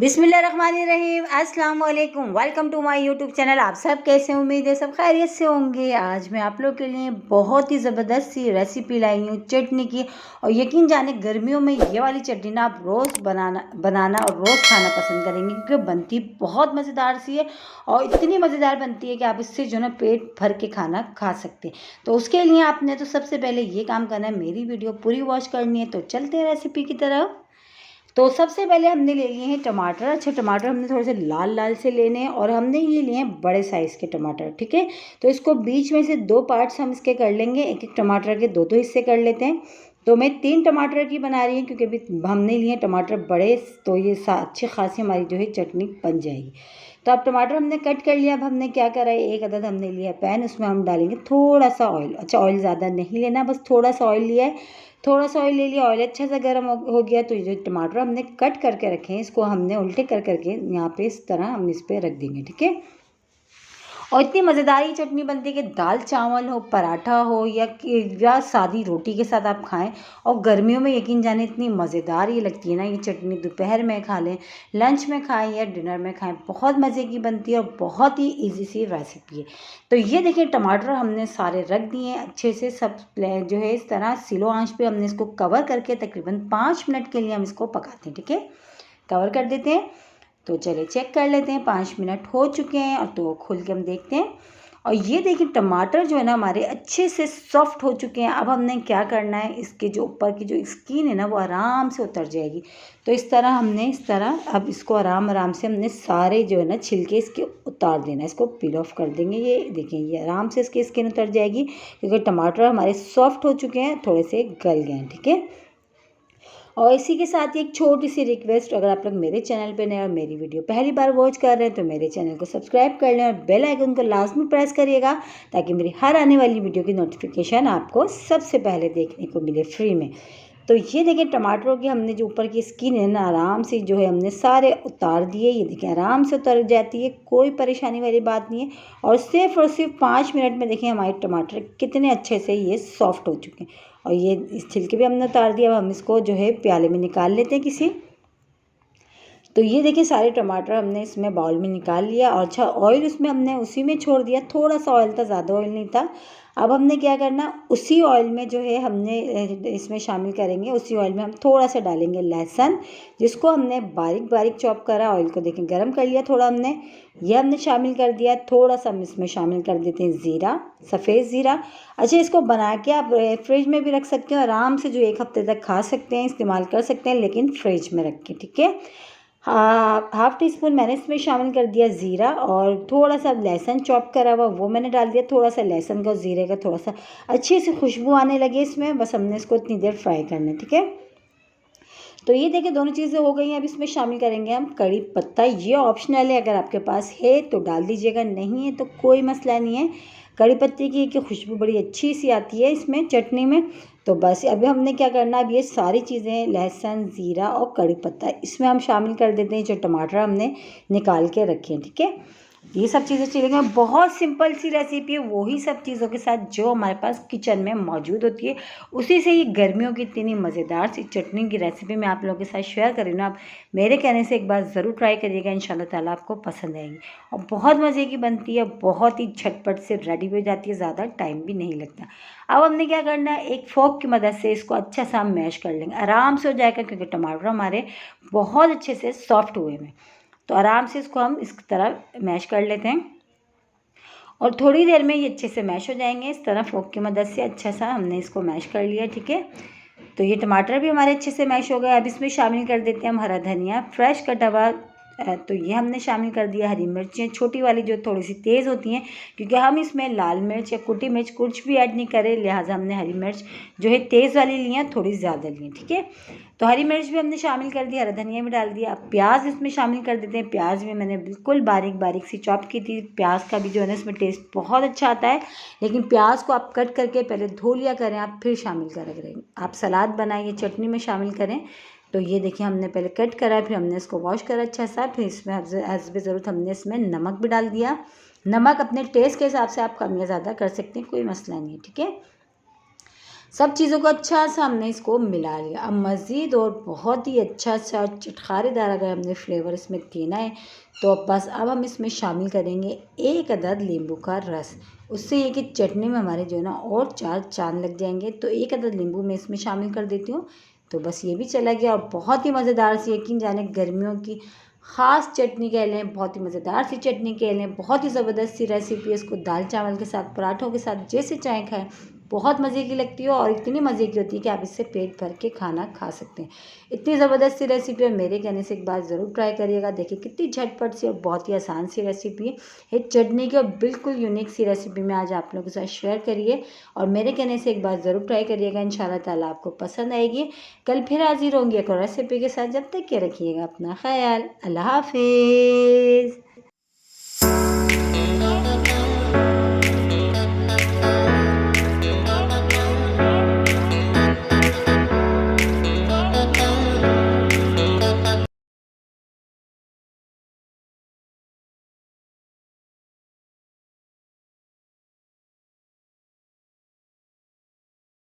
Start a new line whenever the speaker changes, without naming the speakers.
बिस्मिल्लाहिर्रहमानिर्रहीम, अस्सलाम वालेकुम। Welcome to my YouTube channel. आप सब कैसे, उम्मीद है सब खैरियत से होंगे। आज मैं आप लोग के लिए बहुत ही ज़बरदस्त सी रेसिपी लाई हूँ चटनी की। और यकीन जाने गर्मियों में ये वाली चटनी ना आप रोज़ बनाना और रोज़ खाना पसंद करेंगे, क्योंकि बनती बहुत मज़ेदार सी है और इतनी मज़ेदार बनती है कि आप इससे जो ना पेट भर के खाना खा सकते हैं। तो उसके लिए आपने तो सबसे पहले ये काम करना है, मेरी वीडियो पूरी वॉच करनी है। तो चलते हैं रेसिपी की तरफ। तो सबसे पहले हमने ले लिए हैं टमाटर। अच्छे टमाटर हमने थोड़े से लाल लाल से लेने हैं और हमने ये लिए हैं बड़े साइज़ के टमाटर, ठीक है। तो इसको बीच में से दो पार्ट्स हम इसके कर लेंगे। एक एक टमाटर के दो दो हिस्से कर लेते हैं। तो मैं 3 टमाटर की बना रही हूँ, क्योंकि अभी हमने लिए टमाटर बड़े, तो ये अच्छी खासी हमारी जो है चटनी बन जाएगी। तो अब टमाटर हमने कट कर लिया। अब हमने क्या करा है, एक अदद हमने लिया पैन, उसमें हम डालेंगे थोड़ा सा ऑयल। अच्छा, ऑयल ज़्यादा नहीं लेना, बस थोड़ा सा ऑयल लिया है। थोड़ा सा ऑयल ले लिया, ऑयल अच्छा सा गर्म हो गया। तो जो टमाटर हमने कट करके रखे हैं, इसको हमने उल्टे कर करके यहाँ पे इस तरह हम इस पर रख देंगे, ठीक है। और इतनी मज़ेदार ये चटनी बनती है कि दाल चावल हो, पराठा हो या सादी रोटी के साथ आप खाएं। और गर्मियों में यकीन जाने इतनी मज़ेदार ये लगती है ना ये चटनी, दोपहर में खा लें, लंच में खाएं या डिनर में खाएं, बहुत मज़े की बनती है और बहुत ही ईजी सी रेसिपी है। तो ये देखिए टमाटर हमने सारे रख दिए हैं अच्छे से, सब जो है इस तरह स्लो आंच पे हमने इसको कवर करके तकरीबन 5 मिनट के लिए हम इसको पकाते हैं, ठीक है। कवर कर देते हैं। तो चलिए चेक कर लेते हैं, 5 मिनट हो चुके हैं और तो खोल के हम देखते हैं। और ये देखिए टमाटर जो है ना हमारे अच्छे से सॉफ्ट हो चुके हैं। अब हमने क्या करना है, इसके जो ऊपर की जो स्किन है ना वो आराम से उतर जाएगी। तो इस तरह हमने अब इसको आराम आराम से हमने सारे जो है ना छिलके इसके उतार देना है, इसको पील ऑफ कर देंगे। ये देखिए ये आराम से इसकी स्किन उतर जाएगी, क्योंकि टमाटर हमारे सॉफ्ट हो चुके हैं, थोड़े से गल गए हैं, ठीक है। और इसी के साथ ही एक छोटी सी रिक्वेस्ट, अगर आप लोग मेरे चैनल पे नए और मेरी वीडियो पहली बार वॉच कर रहे हैं तो मेरे चैनल को सब्सक्राइब कर लें और बेल आइकन को लाजमी प्रेस करिएगा, ताकि मेरी हर आने वाली वीडियो की नोटिफिकेशन आपको सबसे पहले देखने को मिले फ्री में। तो ये देखिए टमाटरों की हमने जो ऊपर की स्किन है ना आराम से जो है हमने सारे उतार दिए। ये देखिए आराम से उतर जाती है, कोई परेशानी वाली बात नहीं है। और सिर्फ 5 मिनट में देखिए हमारे टमाटर कितने अच्छे से ये सॉफ्ट हो चुके हैं। और ये इस छिलके भी हमने उतार दिया। अब हम इसको जो है प्याले में निकाल लेते हैं किसी। तो ये देखिए सारे टमाटर हमने इसमें बाउल में निकाल लिया। और अच्छा ऑयल उसमें हमने उसी में छोड़ दिया, थोड़ा सा ऑयल था, ज़्यादा ऑयल नहीं था। अब हमने क्या करना, उसी ऑयल में जो है हमने इसमें शामिल करेंगे, उसी ऑयल में हम थोड़ा सा डालेंगे लहसुन, जिसको हमने बारीक बारीक चॉप करा। ऑयल को देखें गर्म कर लिया थोड़ा हमने, यह हमने शामिल कर दिया। थोड़ा सा हम इसमें शामिल कर देते हैं ज़ीरा, सफ़ेद ज़ीरा। अच्छा, इसको बना के आप फ्रिज में भी रख सकते हैं, आराम से जो 1 हफ्ते तक खा सकते हैं, इस्तेमाल कर सकते हैं, लेकिन फ्रिज में रख के, ठीक है। हाफ टी स्पून मैंने इसमें शामिल कर दिया ज़ीरा, और थोड़ा सा लहसुन चॉप करा हुआ वो मैंने डाल दिया। थोड़ा सा लहसुन का और ज़ीरे का थोड़ा सा अच्छी सी खुशबू आने लगी इसमें, बस हमने इसको इतनी देर फ्राई करना है, ठीक है। तो ये देखिए दोनों चीज़ें हो गई हैं। अब इसमें शामिल करेंगे हम कड़ी पत्ता। ये ऑप्शनल है, अगर आपके पास है तो डाल दीजिएगा, नहीं है तो कोई मसला नहीं है। कड़ी पत्ते की खुशबू बड़ी अच्छी सी आती है इसमें चटनी में। तो बस अभी हमने क्या करना, अब ये सारी चीज़ें लहसुन, ज़ीरा और कड़ी पत्ता इसमें हम शामिल कर देते हैं, जो टमाटर हमने निकाल के रखे हैं, ठीक है। ये सब चीज़ें चलेंगे। बहुत सिंपल सी रेसिपी है, वही सब चीज़ों के साथ जो हमारे पास किचन में मौजूद होती है, उसी से ये गर्मियों की इतनी मज़ेदार सी चटनी की रेसिपी मैं आप लोगों के साथ शेयर कर रही हूँ। आप मेरे कहने से एक बार ज़रूर ट्राई करिएगा, इंशाल्लाह ताला आपको पसंद आएगी। और बहुत मज़े की बनती है, बहुत ही झटपट से रेडी हो जाती है, ज़्यादा टाइम भी नहीं लगता। अब हमने क्या करना है, एक फोक की मदद से इसको अच्छा सा मैश कर लेंगे, आराम से हो जाएगा, क्योंकि टमाटर हमारे बहुत अच्छे से सॉफ्ट हुए हैं। तो आराम से इसको हम इस तरह मैश कर लेते हैं, और थोड़ी देर में ये अच्छे से मैश हो जाएंगे। इस तरह फोक की मदद से अच्छा सा हमने इसको मैश कर लिया, ठीक है। तो ये टमाटर भी हमारे अच्छे से मैश हो गए। अब इसमें शामिल कर देते हैं हम हरा धनिया, फ्रेश कटा हुआ। तो ये हमने शामिल कर दिया। हरी मिर्चें छोटी वाली जो थोड़ी सी तेज़ होती हैं, क्योंकि हम इसमें लाल मिर्च या कुटी मिर्च कुछ भी ऐड नहीं करें, लिहाजा हमने हरी मिर्च जो है तेज़ वाली ली हैं, थोड़ी ज़्यादा ली हैं, ठीक है। तो हरी मिर्च भी हमने शामिल कर दिया, हरा धनिया भी डाल दिया। अब प्याज इसमें शामिल कर देते हैं। प्याज भी मैंने बिल्कुल बारीक बारीक सी चॉप की थी। प्याज का भी जो है ना इसमें टेस्ट बहुत अच्छा आता है, लेकिन प्याज को आप कट करके पहले धो लिया करें, आप फिर शामिल करें। आप सलाद बनाइए, चटनी में शामिल करें। तो ये देखिए हमने पहले कट करा, फिर हमने इसको वॉश करा अच्छा सा, फिर इसमें हस्ब ज़रूरत हमने इसमें नमक भी डाल दिया। नमक अपने टेस्ट के हिसाब से आप कम या ज़्यादा कर सकते हैं, कोई मसला नहीं है, ठीक है। सब चीज़ों को अच्छा सा हमने इसको मिला लिया। अब मज़ीद और बहुत ही अच्छा सा चटखारेदार अगर हमने फ्लेवर इसमें देना है तो बस अब हम इसमें शामिल करेंगे 1 अदद नींबू का रस। उससे ये कि चटनी में हमारे जो है ना और 4 चाँद लग जाएंगे। तो 1 अदद नींबू मैं इसमें शामिल कर देती हूँ। तो बस ये भी चला गया और बहुत ही मज़ेदार सी, यकीन जाने गर्मियों की ख़ास चटनी कह लें, बहुत ही मज़ेदार सी चटनी कह लें, बहुत ही ज़बरदस्त सी रेसिपी है। इसको दाल चावल के साथ, पराठों के साथ, जैसे चाहें खाएं, बहुत मज़े की लगती है और इतनी मज़े की होती है कि आप इससे पेट भर के खाना खा सकते हैं। इतनी ज़बरदस्त सी रेसिपी है, मेरे कहने से एक बार ज़रूर ट्राई करिएगा। देखिए कितनी झटपट सी और बहुत ही आसान सी रेसिपी है। एक चटनी की और बिल्कुल यूनिक सी रेसिपी मैं आज आप लोगों के साथ शेयर करिए और मेरे कहने से एक बार ज़रूर ट्राई करिएगा। इंशाल्लाह ताला आपको पसंद आएगी। कल फिर हाजिर होंगी एक और रेसिपी के साथ। जब तक के रखिएगा अपना ख्याल। अल्लाह हाफिज़।